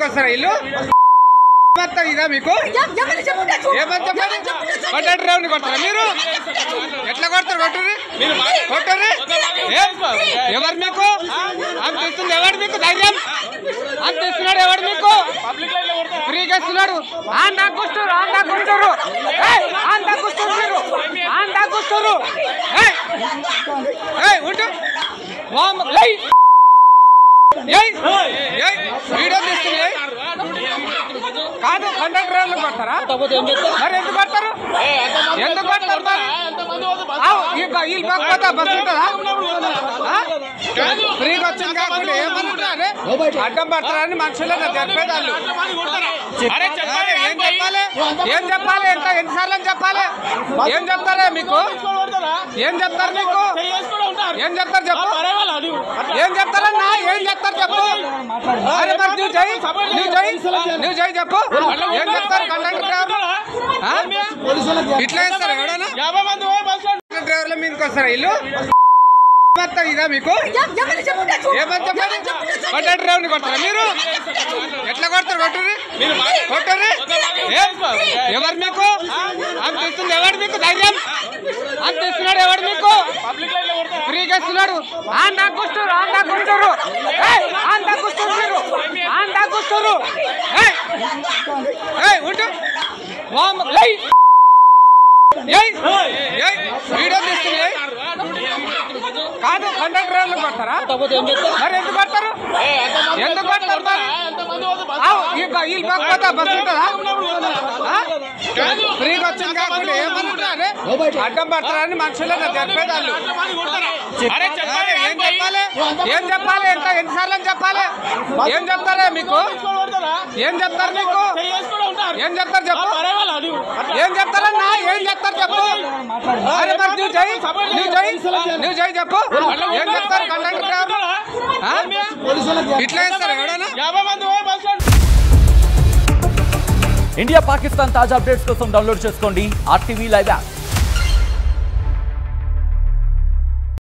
వస్తారా ఇల్లు ఇదా మీకు ఏమని చెప్పాలి కొట్టేటరేవుని కొడతారా మీరు ఎట్లా కొడతారు కొట్టరు ఎవరు మీకు అంత ఇస్తుంది ఎవడు మీకు ధైర్యం అంత ఇస్తున్నాడు ఎవడు మీకు ఫ్రీగా ఇస్తున్నాడు ఉంటూ వీడియో తీసుకుని కాదు కండక్టర్ కొడతారా మరి ఎందుకు కొడతారు వీళ్ళు కాకపోతే బస్సు ఉంటుందా ఫ్రీగా వచ్చింది కాకుండా ఏమనుకుంటారే అడ్డం పడతారని మనుషులు చెప్పేది వాళ్ళు ఏం చెప్పాలి ఎన్నిసార్లు చెప్పాలి ఏం చెప్తారా మీకు ఏం చెప్తారు మీకు ఏం చెప్తారు చెప్పు ఏం చెప్తారన్నా ఏం చెప్తారు చెప్పు నువ్వు జై చెప్పు ఏం చెప్తారు కండక్టర్ ఇట్లా వేస్తారు ఎవడన్నా డ్రైవర్ల మీదకి వస్తారా ఇల్లు ఇదా మీకు ఏమని చెప్పాలి కొట్టేటరేవుని కొడతారా మీరు ఎట్లా కొడతారు కొట్టరు ఎవరు మీకు అంత ఇస్తుంది ఎవడు మీకు ధైర్యం అంత ఇస్తున్నాడు ఎవడు మీకు ఫ్రీగా ఇస్తున్నాడు ఉంటూ వీడియో తీసుకుని కాదు కండక్టర్ కొడతారా మరి ఎందుకు కొడతారు వీళ్ళు కాకపోతే బస్సు ఉంటుందా ఫ్రీగా వచ్చింది కాకుండా ఏమనుకుంటారే అడ్డం పడతారని మనుషులు చెప్పేది వాళ్ళు ఏం చెప్పాలి ఎన్నిసార్లు చెప్పాలి ఏం చెప్తారా మీకు ఏం చెప్తారు మీకు ఏం చెప్తారు చెప్పు ఏం చెప్తారన్నా ఏం చెప్తారు చెప్పు నువ్వు జై చెప్పు ఏం చెప్తారు కండక్టర్ ఇట్లా వేస్తారు ఎవడన్నా ఇండియా పాకిస్తాన్ తాజా అప్డేట్స్ కోసం డౌన్లోడ్ చేసుకోండి RTV లైవ్ యాప్.